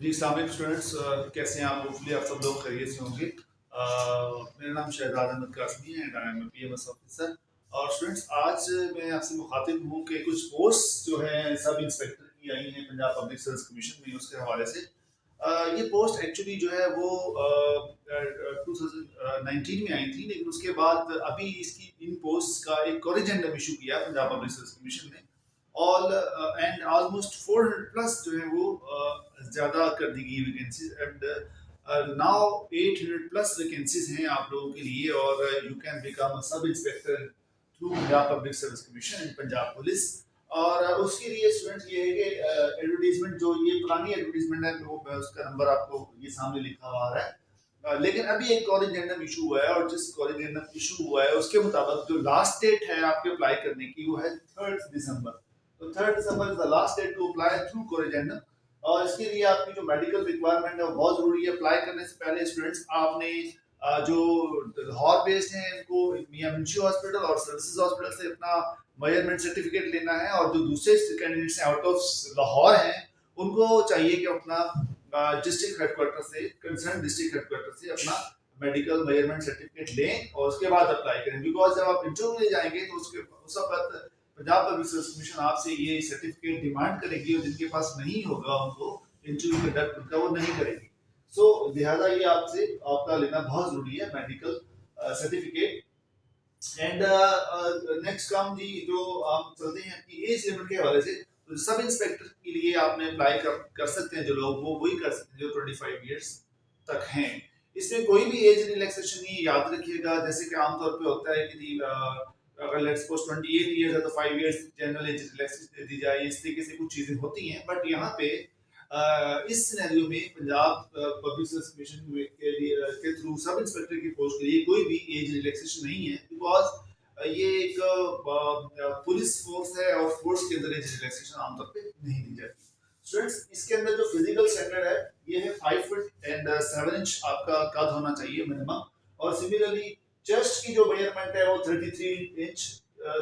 जी, Islamic students कैसे हैं आप? होपफुली आप सब लोग खैरियत से होंगे। मेरा नाम शहजाद अहमद कासमी है and I am PMS officer. और स्टूडेंट्स, आज मैं आपसे मुखातिब हूँ कि कुछ पोस्ट जो है सब इंस्पेक्टर की आई हैं पंजाब पब्लिक सर्विस कमीशन में, उसके हवाले से। ये पोस्ट एक्चुअली जो है वो 2019 में आई थी, लेकिन उसके बाद अभी इसकी इन पोस्ट का एक कोरिजेंडम इशू किया पंजाब पब्लिक सर्विस कमीशन ने। ऑल एंड ऑलमोस्ट 400 प्लस जो है वो ज़्यादा कर दी गई vacancies. And now 800 plus vacancies हैं आप लोगों के लिए, और you can become sub inspector through Punjab public service commission and Punjab police. और उसके लिए स्टूडेंट्स ये है कि एडवर्टीजमेंट, जो ये पुरानी एडवर्टीजमेंट है, वो उसका नंबर आपको ये सामने लिखा हुआ आ रहा है। लेकिन अभी एक कॉरिजेंडम इशू हुआ है, और जिस कॉरिजेंडम इशू हुआ है उसके मुताबिक जो लास्ट डेट है आपके अप्लाई करने की, वो है 3 दिसंबर। तो 3 December is the last date to apply through corrigendum. और इसके लिए आपकी जो मेडिकल रिक्वायरमेंट है वो बहुत जरूरी है। अप्लाई करने से पहले स्टूडेंट्स आपने जो लाहौर बेस्ड हैं इनको मियां मुंशी हॉस्पिटल और सर्विसेज हॉस्पिटल से अपना मेजरमेंट सर्टिफिकेट लेना है, और जो दूसरे कैंडिडेट्स हैं आउट ऑफ लाहौर हैं उनको चाहिए कि अपना डिस्ट्रिक्ट हेडक्वार्टर से, कंसर्न डिस्ट्रिक्ट हेडक्वार्टर से अपना मेडिकल मेजरमेंट सर्टिफिकेट लें और उसके बाद अप्लाई करें। बिकॉज जब आप इंटरव्यू में जाएंगे तो उसके उस वक्त पंजाब पब्लिक सर्विस कमीशन आपसे ये सर्टिफिकेट डिमांड करेगी, और जिनके पास नहीं होगा उनको इंटरव्यू कंडक्ट उनका वो नहीं करेगी। सो लिहाजा ये आपसे आपका लेना बहुत जरूरी है मेडिकल सर्टिफिकेट। एंड नेक्स्ट काम जी, जो आप चलते हैं कि एज लिमिट के हवाले से, तो सब इंस्पेक्टर के लिए आपने अप्लाई कर सकते हैं। जो लोग वो वही कर सकते हैं जो 25 इयर्स तक हैं। इसमें कोई भी एज रिलैक्सेशन नहीं, याद रखिएगा। जैसे कि आमतौर पे होता है कि अगर लेट्स सपोज 28 इयर्स है तो 5 इयर्स जनरल एज रिलैक्सेशन दे दी जाए, इस तरीके से कुछ चीजें होती हैं। बट यहाँ पे इस सिनेरियो में पंजाब पब्लिक सर्विस कमीशन के थ्रू सब इंस्पेक्टर की पोस्ट के लिए कोई भी एज रिलैक्सेशन नहीं है, बिकॉज ये एक पुलिस फोर्स है और फोर्स के अंदर एज रिलैक्सेशन आमतौर पे नहीं दी जाती। स्टूडेंट्स, इसके अंदर जो फिजिकल स्टैंडर्ड है ये है 5 फुट एंड 7 इंच आपका कद होना चाहिए मिनिमम। और सिमिलरली चेस्ट की जो मेजरमेंट है वो 33 इंच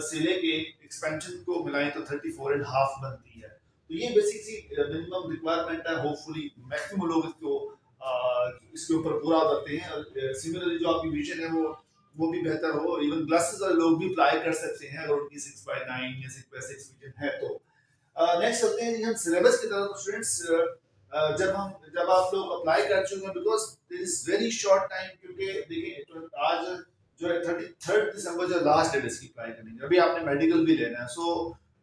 से लेके एक्सपेंशन को मिलाएं तो 34 एंड हाफ बनती है। तो ये बेसिक सी मिनिमम रिक्वायरमेंट है। होपफुली मैक्सिमम लोग इसके ऊपर पूरा करते हैं। और सिमिलरली जो आपकी विजन है वो भी बेहतर हो। इवन ग्लासेस वाले लोग भी अप्लाई कर सकते हैं अगर उनकी 6/9 या 6/6 विजन है तो। नेक्स्ट चलते हैं हम सिलेबस की तरफ। स्टूडेंट्स, जब आप लोग अप्लाई कर चुके हैं, because this is very short time, क्योंकि देखिए तो आज जो है 33 दिसंबर जो लास्ट डेट इसकी अप्लाई करनी है। अभी आपने मेडिकल भी लेना है, सो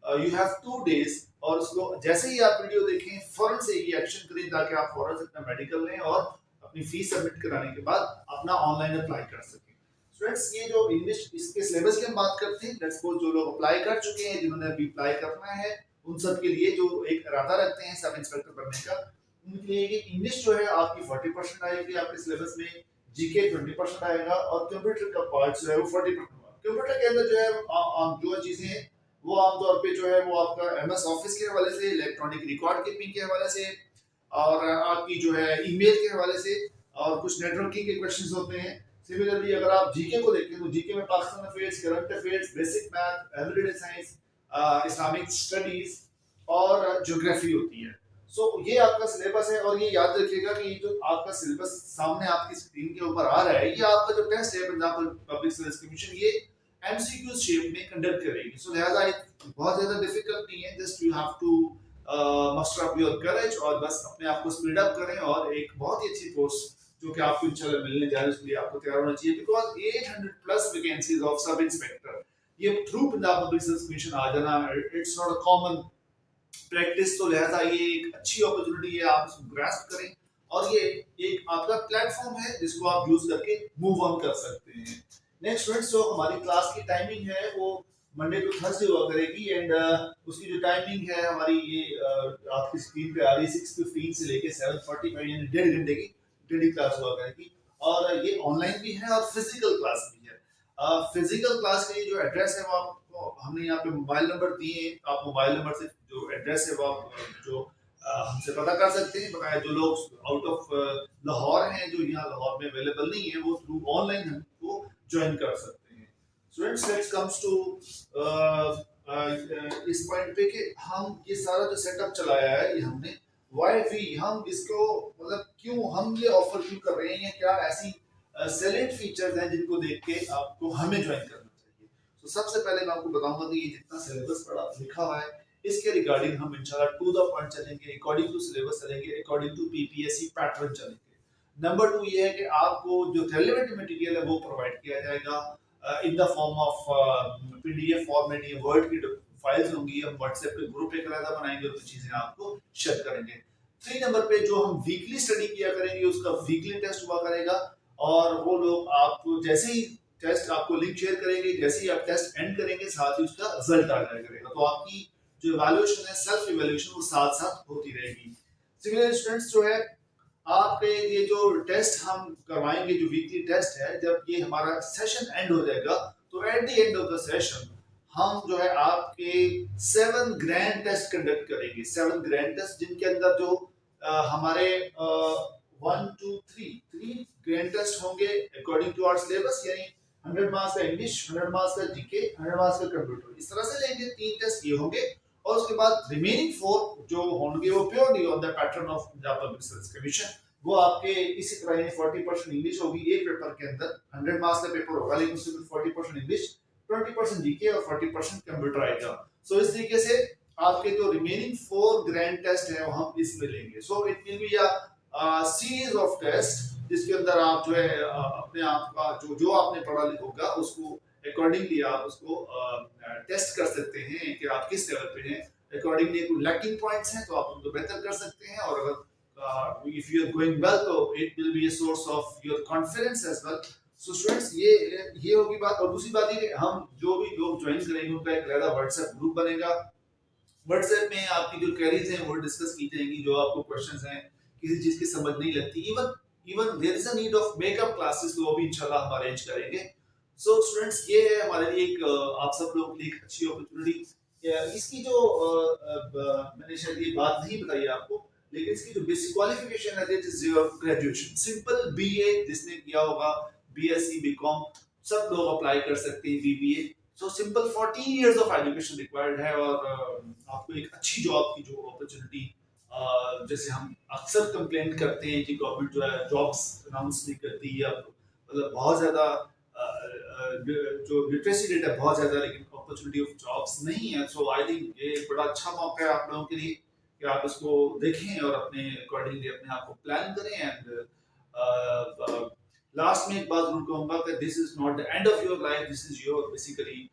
यू हैव 2 डेज। और उसको जैसे ही आप वीडियो देखें फौरन से ये एक्शन करें ताकि आप फौरन से अपना मेडिकल लें और अपनी फीस सबमिट कराने के बाद अपना ऑनलाइन अप्लाई कर सकें। स्टूडेंट्स, ये जो इंग्लिश इसके सिलेबस की हम बात करते हैं, लेट्स सपोज जो लोग अप्लाई कर चुके हैं, जिन्होंने अभी अप्लाई करना है, उन सब के लिए जो एक इरादा रखते हैं सब इंस्पेक्टर बनने का, उनके लिए कि इंग्लिश जो है आपकी 40% आएगी आपके सिलेबस में, जीके 20% आएगा, और कंप्यूटर का पार्ट जो है वो 40% होगा। कंप्यूटर के अंदर जो है जो चीजें हैं वो आमतौर पे जो है वो आपका एमएस ऑफिस के हवाले से, इलेक्ट्रॉनिक रिकॉर्ड कीपिंग के हवाले से, और आपकी जो है ईमेल के हवाले से, और कुछ नेटवर्किंग के क्वेश्चंस होते हैं। सिमिलरली अगर आप जीके को देखें तो जीके में Pakistan affairs, current affairs, basic math, everyday science, Islamic studies और ज्योग्राफी होती है। सो ये आपका सिलेबस है। और ये याद रखिएगा कि जो आपका सिलेबस सामने आपकी स्क्रीन के ऊपर आ रहा है, ये आपका जो टेस्ट है पंजाब पब्लिक सर्विस कमीशन ये एमसीक्यू शेप में कंडक्ट करेगी। सो लिहाजा बहुत ज्यादा डिफिकल्ट नहीं है, just you have to muster up your courage और बस अपने आप को स्पीड अप करें, और एक बहुत ही अच्छी पोस्ट जो कि आपको इंशाल्लाह मिलने जा रही है उसके लिए आपको तैयार होना चाहिए। Because 800 plus vacancies of sub inspector, ये through Punjab public service commission आ जाना, it's not a common practice. तो लिहाजा ये एक अच्छी अपॉर्चुनिटी है, आप इसको ग्रास्प करें, और ये एक आपका प्लेटफॉर्म है जिसको आप यूज करके मूव ऑन कर सकते हैं। नेक्स्ट स्टूडेंट्स, जो हमारी क्लास की टाइमिंग है वो मंडे टू थर्सडे हुआ करेगी। एंड उसकी जो टाइमिंग है हमारी ये आपकी स्क्रीन पे आ रही है, 6:15 से लेके 7:45, यानी 1.5 घंटे की डेली क्लास हुआ करेगी। और ये ऑनलाइन भी है और फिजिकल क्लास भी है। फिजिकल क्लास के लिए जो एड्रेस है वो आपको हमने यहाँ पे मोबाइल नंबर दिए हैं। आप मोबाइल नंबर से जो एड्रेस है वो आप जो हमसे पता कर सकते हैं। बकाया जो लोग आउट ऑफ लाहौर हैं, जो यहाँ लाहौर में अवेलेबल नहीं है, वो थ्रू ऑनलाइन हमको ज्वाइन कर सकते हैं। स्टूडेंट्स, लेट्स कम्स टू इस पॉइंट पे कि हम ये सारा जो सेटअप चलाया है ये हमने वाई वी, हम इसको मतलब क्यों हम ये ऑफर क्यों कर रहे हैं, क्या ऐसी सेलेक्ट फीचर्स हैं जिनको देख के आपको हमें ज्वाइन करना चाहिए। तो सबसे पहले मैं आपको बताऊंगा कि ये जितना सिलेबस पढ़ा लिखा हुआ है इसके रिगार्डिंग हम इंशाल्लाह टू द पॉइंट चलेंगे, अकॉर्डिंग टू सिलेबस चलेंगे, अकॉर्डिंग टू पीपीएससी पैटर्न चलेंगे। नंबर टू ये है कि आपको जो रेलेवेंट मटेरियल है वो प्रोवाइड किया जाएगा in the form of PDF format, ये वर्ड की फाइल्स होंगी, हम व्हाट्सएप पे ग्रुप एक अलग बनाएंगे और कुछ चीजें आपको शेयर करेंगे। 3 नंबर पे जो हम वीकली स्टडी किया करेंगे उसका वीकली टेस्ट हुआ करेगा, और वो लोग आपको जैसे ही टेस्ट आपको लिंक शेयर करेंगे, जैसे ही आप टेस्ट एंड करेंगे साथ ही उसका रिजल्ट आ जाया करेगा, तो आपकी जो इवैल्यूएशन है, सेल्फ इवैल्यूएशन, वो साथ साथ होती रहेगी। सिमिलर स्टूडेंट्स जो है आपके ये जो टेस्ट हम करवाएंगे, जो वीकली टेस्ट है, जब ये हमारा सेशन एंड हो जाएगा तो at the end of the session हम जो है आपके 7 ग्रैंड टेस्ट कंडक्ट करेंगे। 7 ग्रैंड टेस्ट जिनके अंदर जो हमारे 1 2 3 ग्रैंड टेस्ट होंगे अकॉर्डिंग टू आवर सिलेबस, यानी 100 मार्क्स का इंग्लिश, 100 मार्क्स का जीके, 100 मार्क्स का कंप्यूटर, इस तरह से लेंगे। 3 टेस्ट ये होंगे और उसके बाद रिमेनिंग 4 जो होंगे वो purely on the pattern of Punjab public service commission. वो आपके इसी तरह ही 40% इंग्लिश होगी एक पेपर के अंदर, 100 मार्क्स का पेपर होगा लेकिन उसमें 40% इंग्लिश, 20% जीके और 40% कंप्यूटर आएगा। सो इस तरीके से आपके जो रिमेनिंग 4 ग्रैंड टेस्ट है वो हम इसमें लेंगे। So it will be a series of test जिसके अंदर आप जो है अपने आप का जो आपने पढ़ा होगा उसको अकॉर्डिंगली आप उसको टेस्ट कर सकते हैं कि आप किस लेवल पे हैं। अकॉर्डिंगली कोई लैकिंग पॉइंट्स हैं तो आप उनको बेहतर कर सकते हैं, और अगर if you are going well तो it will be a source of your confidence as well. So students ये होगी बात। और दूसरी बात ये कि हम जो भी लोग ज्वाइन करेंगे उनका एक अलग व्हाट्सएप ग्रुप बनेगा। व्हाट्सएप में आपकी जो क्वेरीज हैं वो डिस्कस की जाएंगी, जो आपको क्वेश्चंस हैं किसी चीज की समझ नहीं लगती, even even there is a need of makeup classes, तो वो भी इंशाल्लाह हम अरेंज करेंगे। सो स्टूडेंट्स ये है हमारे लिए एक आप सब लोगों के लिए एक अच्छी अपॉर्चुनिटी। इसकी जो मैंने शायद ये बात नहीं बताई आपको, लेकिन इसकी जो बेसिक क्वालिफिकेशन है that is your graduation, simple BA जिसने किया होगा, बीएससी बीकॉम, सब लोग अप्लाई कर सकते हैं BBA. So simple 14 years of education required है, और आपको एक अच्छी जॉब की जो अपॉर्चुनिटी, जैसे हम अक्सर कंप्लेंट करते हैं कि गवर्नमेंट जो है जॉब्स अनाउंस नहीं करती है, मतलब बहुत ज्यादा जो लिटरेसी रेट है बहुत ज्यादा, लेकिन अपॉर्चुनिटी ऑफ जॉब्स नहीं है। सो आई थिंक ये एक बड़ा अच्छा मौका है आप लोगों के लिए कि आप इसको देखें और अपने अकॉर्डिंगली अपने आप को प्लान करें। एंड लास्ट में एक बात जरूर कहूंगा कि this is not the end of your life, this is your basically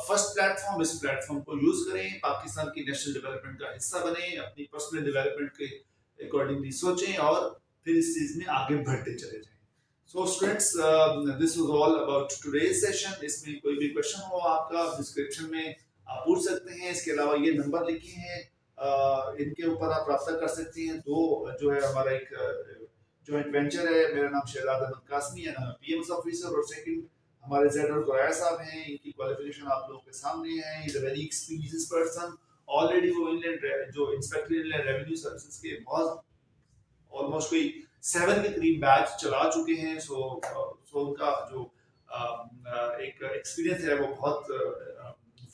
first platform. इस प्लेटफॉर्म को यूज करें, पाकिस्तान की नेशनल डेवलपमेंट का हिस्सा बने, अपनी पर्सनल डेवलपमेंट के अकॉर्डिंगली सोचें और फिर इस चीज में आगे बढ़ते चले जाएं। So students this was all about today's session. इसमें कोई भी क्वेश्चन हो आपका डिस्क्रिप्शन में आप पूछ सकते हैं। इसके अलावा ये नंबर लिखे हैं, इनके ऊपर आप रब्ता कर सकते हैं। दो जो है हमारा एक जॉइंट वेंचर है, मेरा नाम शहजाद अहमद कासमी है, मैं पीएमएस ऑफिसर, और सेकंड हमारे जेडर गोराया साहब हैं, इनकी क्वालिफिकेशन आप लोगों के सामने है। Is a very experienced person, already वो इंडियन जो इंस्पेक्टर इंडियन रेवेन्यू सर्विसेज के बहुत ऑलमोस्ट कोई 7 के करीब बैच चला चुके हैं। सो उनका जो एक एक्सपीरियंस है वो बहुत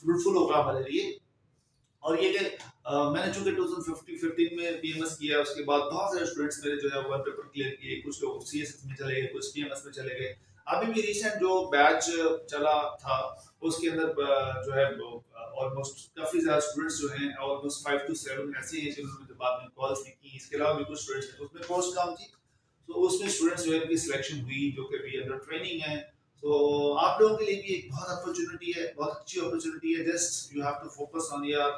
फ्रूटफुल होगा हमारे लिए। और ये कि मैंने चूंकि 2015 में बीएमएस किया, उसके बाद बहुत सारे स्टूडेंट्स मेरे जो है वन पेपर क्लियर किए, कुछ लोग सीएसएस में चले गए, कुछ बीएमएस में चले गए। अभी भी रिसेंट जो बैच चला था उसके अंदर जो है ऑलमोस्ट काफी ज्यादा स्टूडेंट्स जो हैं, ऑलमोस्ट 5 to 7 ऐसे हैं जिन्होंने बाद में कॉल्स भी की। इसके अलावा भी कुछ स्टूडेंट्स हैं उसमें पोस्ट कम थी, तो उसमें स्टूडेंट्स जो है उनकी सिलेक्शन हुई जो कि भी अंडर ट्रेनिंग है। तो आप लोगों के लिए भी एक बहुत अपॉर्चुनिटी है, बहुत अच्छी अपॉर्चुनिटी है। Just you have to focus on your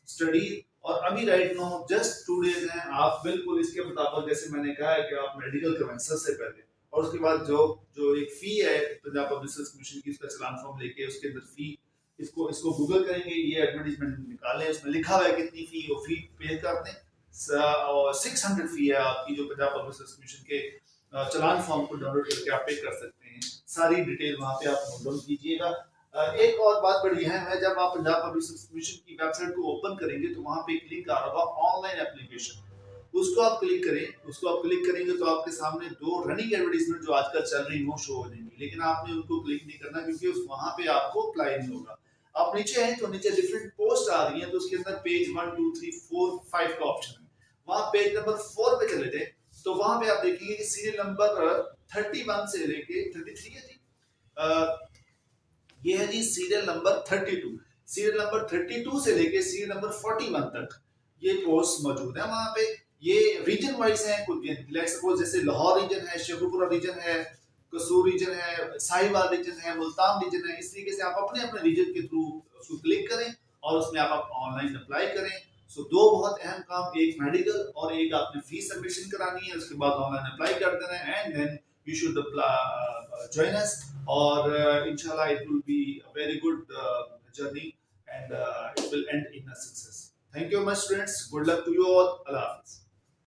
study. और अभी राइट नाउ जस्ट 2 डेज हैं, आप बिल्कुल इसके मुताबिक जैसे मैंने कहा है कि आप मेडिकल करवाएं सबसे पहले, और उसके बाद जो जो एक फी है पंजाब पब्लिक सर्विस कमीशन की, उसका चलान फॉर्म लेके उसके अंदर फी, इसको गूगल करेंगे, ये एडवर्टाइजमेंट निकालें, उसमें लिखा हुआ है कितनी फी, वो फी पे कर दें। और 600 फी है आपकी जो पंजाब पब्लिक सर्विस कमीशन के चलान फॉर्म को डाउनलोड करके आप पे कर सकते हैं। सारी डिटेल वहां पे आप नोट डाउन कीजिएगा। एक और बात बड़ी अहम है, जब आप पंजाब पब्लिक सर्विस कमीशन की वेबसाइट को ओपन करेंगे तो वहां पे एक लिंक आ रहा होगा ऑनलाइन एप्लीकेशन, उसको आप क्लिक करें। उसको आप क्लिक करेंगे तो आपके सामने 2 रनिंग एडवर्टाइजमेंट जो आजकल चल रही वो शो हो जाएंगी, लेकिन आपने उनको क्लिक नहीं करना क्योंकि वहां पे आपको अप्लाई नहीं होगा। आप नीचे हैं तो नीचे डिफरेंट पोस्ट आ रही है, तो उसके अंदर पेज 1 2 3 4 5 का ऑप्शन है, वहां पेज नंबर 4 पे चले जाए तो वहां पे आप देखेंगे कि सीरियल नंबर 31 से लेके 33 है जी, ये है जी सीरियल नंबर 32। सीरियल नंबर 32 से लेके सीरियल नंबर 41 तक ये पोस्ट मौजूद है वहां पे। ये रीजन वाइज है, कुछ लेट्स सपोज जैसे लाहौर रीजन है, शेखुपुरा रीजन है, कसूर रीजन है, साहिवाल रीजन है, मुल्तान रीजन है। इस तरीके से आप अपने अपने रीजन के थ्रू उसको क्लिक करें और उसमें आप ऑनलाइन अप्लाई करें। सो दो बहुत अहम काम, एक मेडिकल और एक आपने फीस सबमिशन करानी है, उसके बाद ऑनलाइन अप्लाई कर देना है and then you should join us, or inshallah it will be a very good journey, and it will end in a success. Thank you very much, students. Good luck to you all. Allah Hafiz.